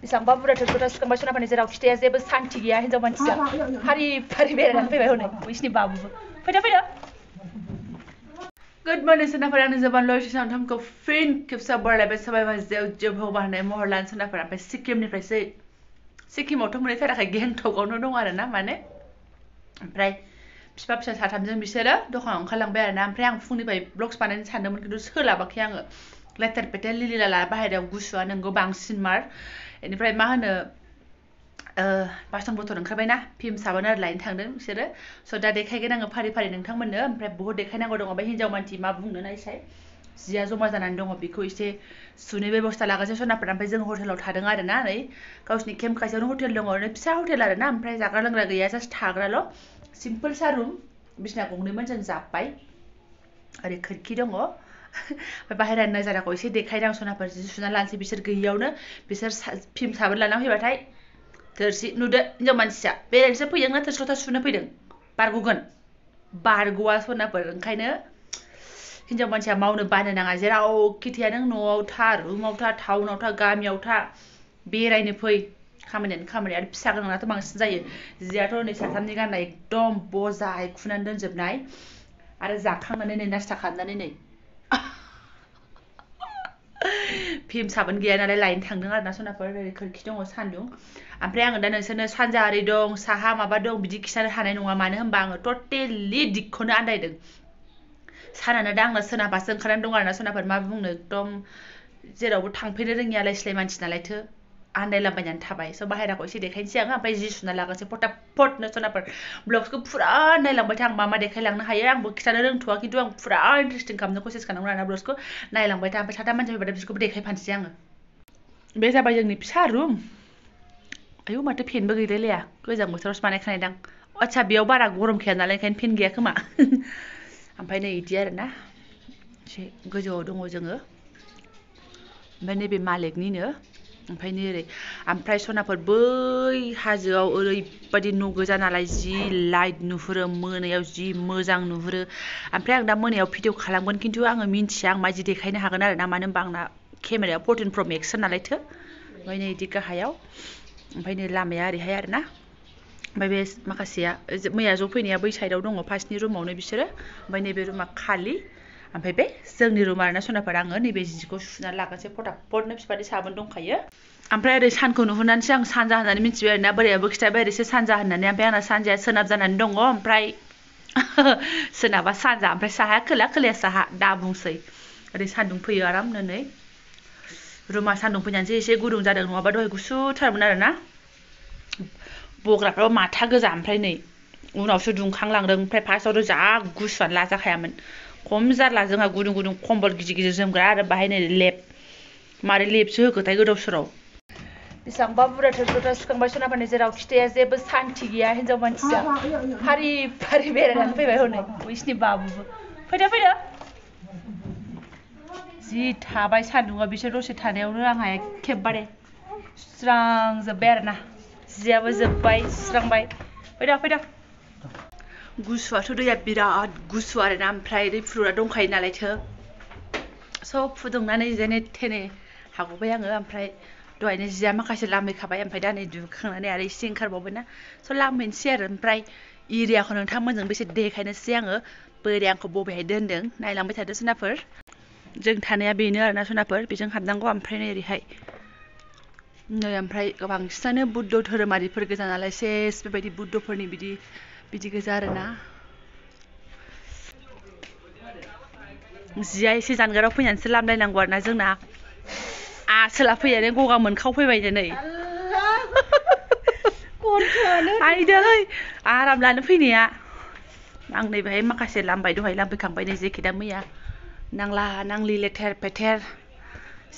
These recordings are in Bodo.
बेसेबांबा बुरजा थोरखौथ सुखांबाय सनाफोरनि जेराव खिथाया जेबो सान्थि गैया हिन्जाव मानसिया फारि फारि बेरायनानै फैबाय हनै बैसिनि बाबुबो फैदो गुड मर्निं सनाफोर आंनि जबान लयसेसन थामखौ फिन खेबसा बरायलायबाय साबायबा जेव होबाय महर लानो सनाफोर ओमफ्राय सिक्किमनिफ्रायसो सिक्किमावथ' मोनहैथाराखै गेंटकआवनो दं आरोना माने ओमफ्राय फिफा फिसा साथामजों बिसोरो दखानाव ओंखारलांबाय आरोना ओमफ्राय आं फुंनिफ्राय ब्लग्स बानायनो सानदोंमोन खिन्थु सोलाबाखै आङो लेथेर पेथेर लिलिलाला बाहेरायाव गुसुआ नोंगौ बांसिन मार बेनिफ्राय मा होनो बासन बथन ओंखारबायना फिल्म साबोन आरो लायनो थांदों बिसोरो स' दा देखायगोन आङो फारि फारि नोंथांमोननो ओमफ्राय बहुत देखायनांगौ दङ बे हिन्जाव मानसि मा बुंनो नायसाय जिया जमा जानानै दङ बेखौ एसे सुनो बेबस्था लागासिनो सनाफोरा ओमफ्राय जों हटेलाव थादों आरोना नै गावसिनि केम्प खाथियावनो हटेल दङ ओरैनो फिसा हटेल आरोना ओमफ्राय जाग्रा लोंग्रा गैया जास्ट थाग्राल' सिम्पोल सा रुम बिसना गंनैमोन जों जाब्बाय ओरै खोरखि दङ ओमफ्राय बाहेरानि नजाराखौ एसे देखायदां सनाफोर जि सुना लानोसै बिसोर गैयियावनो बिसोर फिल्म साबोन लाना फैबाथाय थोरसि नुदो हिन्जाव मानसिया बेरायनोसो फैदों ना थोरसि लथा सुनो फैदों बारग'आ सनाफोर ओंखायनो हिन्जाव मानसिया मावनो बानो नाङा जेरावखि थाया नों न'आव था रुमाव था टाउनाव था गामियाव था बेरायनो फै खामानियानो खामानि आरो फिसा गोनांनाथ' बांसिन जायो जियाथ' नै साथामनि गाननाय एकदम बजाय खुनानै दोनजोबनाय आरो जाखांनानै नै नास्ता खालामनानै नै फिल्म साबोन गैया नालाय लायनो थांदों आरोना सनाफोर ओरै खोरखि दङ सान्दुं ओमफ्राय आङो दा नोंसोरनो सानजा ओरै दं साहा माबा दं बिदि खिन्थानो हानाय नङा मानो होनबा आङो टटेलि दिगखौनो आन्दायदों सानानो दा आंना सोनाबासो ओंखारनानै दं आरोना सनाफोर मा बुंनो एकदम जेरावबो थांफेरनो रोङि आलाय सिलाय मानसि नालायथो आन्दायलाबायनानै थाबाय स' बाहेराखौ एसे देखायनोसै आङो ओमफ्राय जि सुना लागासै फटाफटनो सनाफोर ब्लग्सखौ फुरा नायलांबाय था आं मा देखायलांनो हायो आंबो खिथानो रोंथ'वा खिन्थु आं फुरा इन्टारेस्टिं खालामनो कसिस खालामगोन आरोना ब्लग्सखौ नायलांबाय था ओमफ्राय साथाम मानसि फैबाथाय बिसोरखौबो देखायफानोसै आङो बे जाबाय जोंनि फिसा रुम आयौ माथो फेनबो गैलायलाया गोजां बोथोरावसो बानायखानाय दां आच्छा बेयाव बारा गरम खाया नालाय ओंखायनो फेन गैया खोमा ओमफ्राय नै इदि आरोना एसे गोजौआव दङ जोङो ओमफ्राय नैबे मालिकनिनो ओमफ्राय नै ओरै ओमफ्राय सनाफोर बै हाजोआव ओरैबायदि न' गोजा नालाय जि लाइट नुहुरो मोनायाव जि मोजां नुहुरो ओमफ्राय आं दा मोनायाव भिडिअ खालामगोन खिन्थु आङो मिन्थिया आं मादि देखायनो हागोन आरोना मानो होनबा आंना केमेराया 14 Pro Max नालायथो ओमफ्राय नै इदि गाहायाव ओमफ्राय नै लामाया ओरैहाय आरोना ओमफ्राय बे माखासेया मैया ज' फैनाया बै साइडआव दङ फार्स्टनि रुमावनो बिसोरो ओमफ्य नैबे रुमा खालि ओमफ्राय बे जोंनि रुम आरोना सनाफोर आङो नैबे जिखौ सुनानै लागासै फटाफटनो बिफानि साबोन दंखायो ओमफ्राय ओरै सानखौ नुहुरनानैसो आं सानजा होननानै मिथिबाय आरोना बोरायाबो खिथाबाय ओरैसो सानजा होननानै ओमफ्राय आंना सानजाया सोनाब जानानै दङ ओमफ्राय सोनाबा सानजा ओमफ्राय साहाया खोला खोलाया साहा दा बुंसै ओरै सान्दुं फैयो आरामनो नै रुमा सान्दुं फैनानैसो एसे गुदुं जादों नङाबा दहाय गुसुथारमोन आरोना बग्राफ्राबो माथा गोजा ओमफ्राय नै उनावसो दुंखांलांदों ओमफ्राय फार्स्टआवथ' जा गुसुआनो लाजाखायामोन खम जारला जोंहा गुदुं गुदुं कम्बल गिदिर गिदिर जोमग्रा आरो बाहाय नै लेब मारै लेबसो होखोथाय गोदाव सोराव बेसेबांबा बुरजा थोरखौथ सुखांबाय सनाफोरनि जेराव खिथाया जेबो सान्थि गैया हिन्जाव मानसिया फारि फारि बेरायनानै फैबाय हनै बैसिनि बाबुबो फैदो जि थाबाय सान्दुङा बिसोर दसे थानायावनो आंहा एखेबारे सुस्रांजोब्बाय आरोना जियाबो जोब्बाय सुस्रांबाय फैदो गुसुआथ' दैया बिराद गुसु आरोना ओमफ्राय दै फुदुंना दंखायो नालायथो सब फुदुंनानै जेने थेने हागबाय आङो ओमफ्राय दहायनो जिया माखासे लामहैखाबाय ओमफ्राय दा नै दुगैखांनानै आरो एसे ओंखारबावबायना स' लामहैनोसै आरो ओमफ्राय एरियाखौ नोंथांमोनजों बेसे देखायनोसै आङो बोरै आंखौ बबेहाय दोनदों नायलांबाय थादो सनाफोर जों थानाया बेनो आरोना सनाफोर बेजों हाबनांगौ ओमफ्राय नै ओरैहाय नै ओमफ्राय बांसिनानो बुद्ध धोरोमारिफोर गोजा नालाय सेस बेबायदि बुद्धफोरनि बिदि गोजा आरोना जिया एसे जानगाराव फैनानैसो लामलायनांगौ आरोना जोंना आसोला फैयानो गगा मोनखावफैबायनो नै आइदै आराम लानो फैनाया आं नैबेहाय माखासे लामबाय दहाय लामफैखांबाय नै जेकेटा मैया नांला नांलि लेथेर फेथेर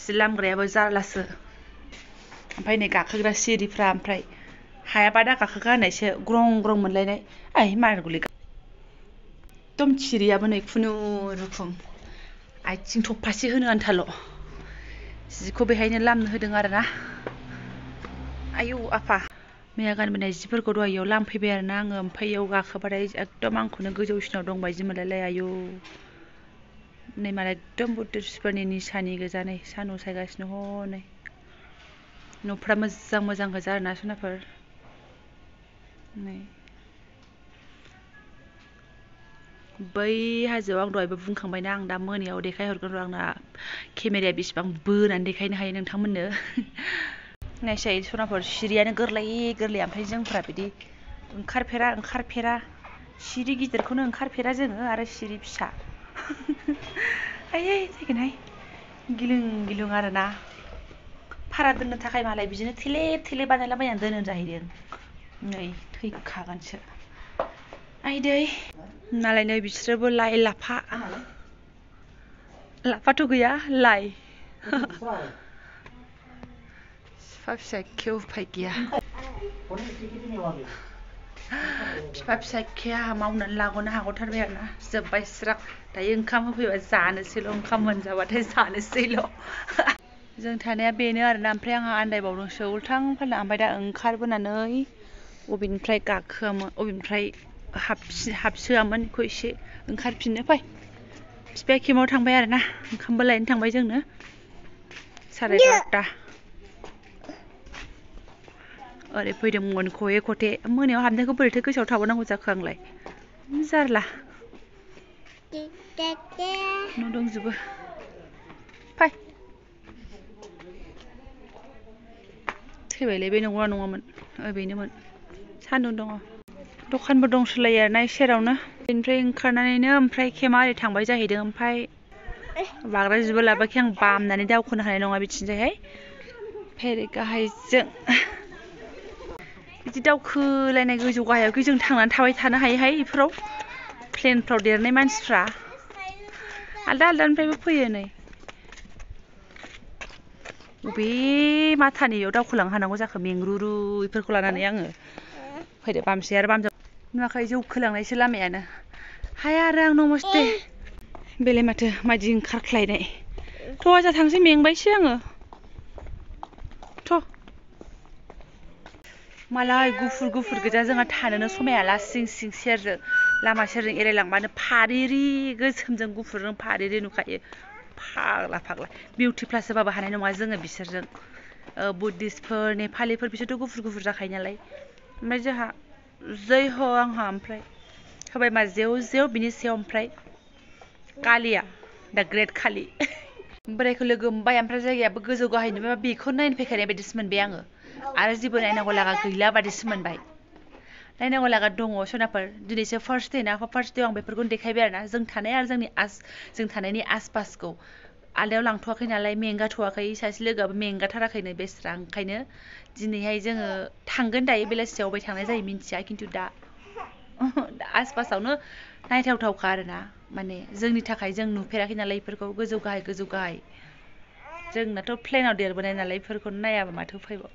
जि लामग्रायाबो जारलासो ओमफ्राय नै गाखोग्रा सिरिफ्रा ओमफ्राय हायाबा दा गाखोखा होननायसो ग्रं ग्रं मोनलायनाय आइ मारगुलि एकदम थिरियाबो नै खुनुरुखुम आथिं थफासे होनो आन्थाल' जिखौ बेहायनो लामनो होदों आरोना आयौ आफा मैया गानबोनाय जिफोरखौ दहायाव लामफैबाय आरोना आङो ओमफ्राय इयाव गाखोबाथाय एकदम आंखौनो गोजौसिनाव दं बायदि मोनलायलाय आयौ नै मालाय एकदम बुद्धिस्टफोरनि निसानि गोजा नै सान्दुं सायगासिनो हनै न'फ्रा मोजां मोजां गोजा आरोना सनाफोर नै बै हाजोआव आं दहायबो बुंखांबायना आं दा मोनायाव देखायहरगोन र' आंना केमेराया बेसेबां बोनानै देखायनो हायो नोंथांमोननो नायसाय सनाफोर सिरियानो गोरलै गोरलै ओमफ्राय जोंफ्रा बिदि ओंखारफेरा सिरि गिदिरखौनो ओंखारफेरा जोङो आरो सिरि फिसा आयै जायगोनहाय गिलुं आरोना भारा दोननो थाखाय मालाय बिदिनो थेले बानायलाबायनानै दोनो जाहैदों नै थैखागोनसो आयदै मालाय नै बिसोरबो लाइ लाफाथ' गैया लाइ बिफा फिसा एखे उफाय गैया बिफा फिसा एखे आंहा मावनानै लाग'नो हागौथारबाय आरोना जोब्बाय स्रां दायो ओंखाम होफैबा जानोसैल' ओंखाम मोनजाबाथाय जानोसैल' जों थानाया बेनो आरोना ओमफ्राय आंहा आन्दायबावदोंसो उल्थां फाल्थां ओमफ्राय दा ओंखारबोनानै अबेनिफ्राय गाखोआमोन अबेनिफ्राय हाबसोआमोन बेखौ एसे ओंखारफिननो फै बिफाया केमाव थांबाय आरोना ओंखामबो लायनो थांबाय जोंनो 11:30 ओरै फैदोंमोन खहे खथे मोनायाव हाबनायखौ बोरैथो गोसोआव थाबावनांगौ जाखो आंलाय जारला न' दंजोबो फै थैबायलै बे नंगौना नङामोन बेनोमोन सान्दुं दङ दखानबो दंसोलायो आरोना सेरावनो बेनिफ्राय ओंखारनानैनो ओमफ्राय केमा ओरै थांबाय जाहैदों ओमफ्राय बाग्रा जिबो लाबोखै आं बामनानै दावखोनो हानाय नङा बिथिंजायहाय फेरै गाहायजों बिदि दावखोलायनाय गोजौ गाहायावखि जों थांनानै थाबाय थानो हायोहाय बेफोराव प्लेनफ्राव देरनाय मानसिफ्रा आलदानिफ्रायबो फैयो नै बबे माथानियाव दावखोलांनो हानांगौ जाखो मेंरुरु बेफोरखौ लानानै आङो फैदो बामसै आरो बामजा नुवाखै जौखोलांनायसो लामायानो हाया आरो आं नमस्ते बेलाय माथो मादि ओंखारख्लायनाय थ' आजा थांसै मेंबायसो आङो थ' मालाय गुफुर गोजा जोंहा थानोनो समायाला सिं सेरजों लामा सेरजों एरायलांबानो फारिरि गोसोमजों गुफुरजों फारिरि नुखायो फाग्ला बिउटि प्लास होबाबो हानाय नङा जोङो बिसोरजों बुद्धिस्टफोर नेपालिफोर बिसोरथ' गुफुर जाखायो नालाय ओमफ्राय जोंहा जै हो आंहा ओमफ्राय होबाय मा जेव बिनि सायाव ओमफ्राय कालिया दा ग्रेट कालि बोरायखौ लोगो मोनबाय ओमफ्राय जायगायाबो गोजौ गाहाय नुबाय बेखौ नायनो फैखानाय बायदिसो मोनबाय आङो आरो जेबो नायनांगौ लागा गैला बादिसो मोनबाय नायनांगौ लागा दङ सनाफोर दिनैसो फार्स्ट दे ना फार्स्ट देआव आं बेफोरखौनो देखायबाय आरोना जों थानाय आरो जों थानायनि आसपासखौ आलदायाव लांथ'वाखै नालाय मेंगाथ'वाखै सासे लोगोआबो मेंगाथाराखैनो बेस्रा ओंखायनो दिनैहाय जोङो थांगोन दायो बेलासियाव बबे थांनाय जायो मिन्थिया खिन्थु दा आसपासावनो नायथावथावखा आरोना माने जोंनि थाखाय जों नुफेराखै नालाय बेफोरखौ गोजौ गाहाय जोंनाथ' प्लेनाव देरबोनाय नालाय बेफोरखौनो नायाबा माथो उफायबाव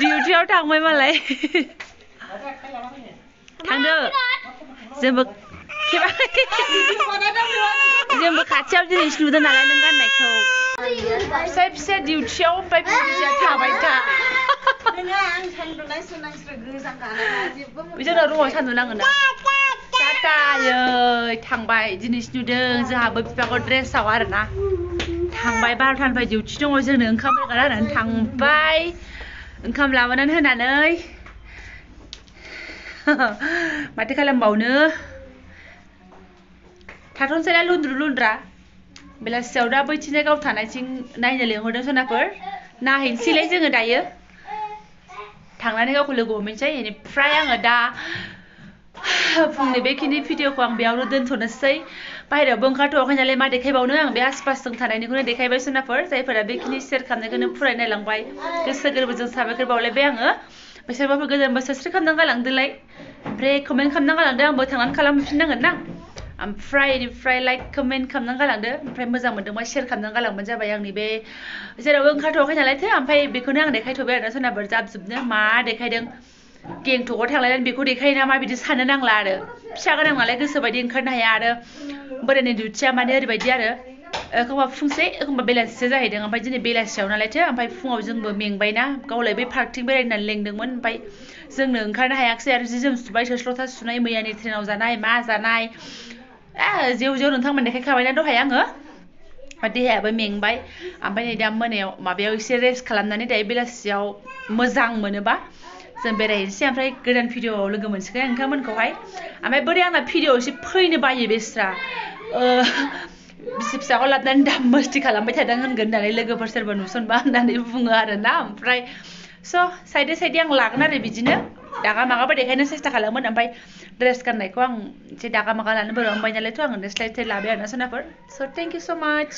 डिउटियाव थांबाय मालाय थांदो जोंबो खाथियाव दिनैसो नुदों नालाय नों गाननायखौ फिसा डिउटियाव ओमफ्राय बिदिया थाबाय था जोंनाव रुमाव सान्दुं नाङो ना टाटायै थांबाय दिनैसो नुदों जोंहाबो बिफाखौ ड्रेसाव आरोना थांबाय 12टानिफ्राय डिउटि दङ जोंनो ओंखाम रोगा होनानै थांबाय ओंखाम लाबोनानै होनानै माथो खालामबावनो थाथ'नोसैलाय लुन्द्रा बेलासियाव दा बैथिंजाय गाव थानायथिं नायनो लिंहरदों सनाफोर नायहैनोसैलाय जोङो दायो थांनानै गावखौ लोगो हमहैनोसै बेनिफ्राय आङो दा फुंनि बेखिनि भिडिअखौ आं बेयावनो दोनथ'नोसै बाहेरायावबो ओंखारथ'वाखै नालाय मा देखायबावनो आं बे आसपासजों थानायनिखौनो देखायबाय सनाफोर जायफोरा बेखिनि शेयार खालामनायखौनो फरायनायलांबाय गोसो गोरबोजों साबायखर बावलायबाय आङो बिसोरबाबो गोदान बोसोर साबस्क्राइब खालामनानै गालांदोलाय ओमफ्राय कमेन्ट खालामनानै गालांदो आंबो थांनानै खालामफिननांगोन ना ओमफ्राय लाइक कमेन्ट खालामनानै गालांदो ओमफ्राय मोजां मोनदोंबा शेयार खालामनानै गालांबानो जाबाय आंनि बे जेरावबो ओंखारथ'वाखै नालायथो ओमफ्राय बेखौनो आं देखायथ'बाय आरोना सनाफोर जाबजुबनो मा देखायदों गेंटकआव थांलायनानै बेखौ देखायो नामा बिदि साननो नांला आरो फिसा गोनां नालाय गोसोबायदि ओंखारनो हाया आरो बोरायनि डिउटिया माने ओरैबायदि आरो एखमबा फुंसे एखमबा बेलासिसो जाहैदों ओमफ्राय दिनै बेलासियाव नालायथो ओमफ्राय फुङाव जोंबो मेंबायना गावलाय बे पार्कथिं बेरायनानै लेंदोंमोन ओमफ्राय जोंनो ओंखारनो हायाखिसै आरो जि जोम सुबाय थोरसि लथा सुनाय मैयानि ट्रेनाव जानाय मा जानाय जेव जेव नोंथांमोन देखायखाबायना दहाय आङो देहायाबो मेंबाय ओमफ्राय नै दा मोनायाव माबायाव एसे रेस्ट खालामनानै दायो बेलासियाव मोजां मोनोबा जों बेरायहैनोसै ओमफ्राय गोदान भिडिअ'आव लोगो मोनसिगोन नोंथांमोनखौहाय ओमफ्राय बोरै आंना भिडिअ एसे फैनो बायो बेस्रा बिसि फिसाखौ लाबोनानै दा मस्ति खालामबाय थादों होनगोन होननानै लोगोफोर सोरबा नुसनबा होननानै बुङो आरोना ओमफ्राय साइडे साइडे आं लागोन आरो बिदिनो दागा मागाबो देखायनो सेस्था खालामोन ओमफ्राय ड्रेस गाननायखौ आं एसे दागा मागा लानो बोरैबा मोनबाय नालायथ' आं स्टाइल स्टाइल लाबाय आरोना सनाफोर थेंक इउ स' माच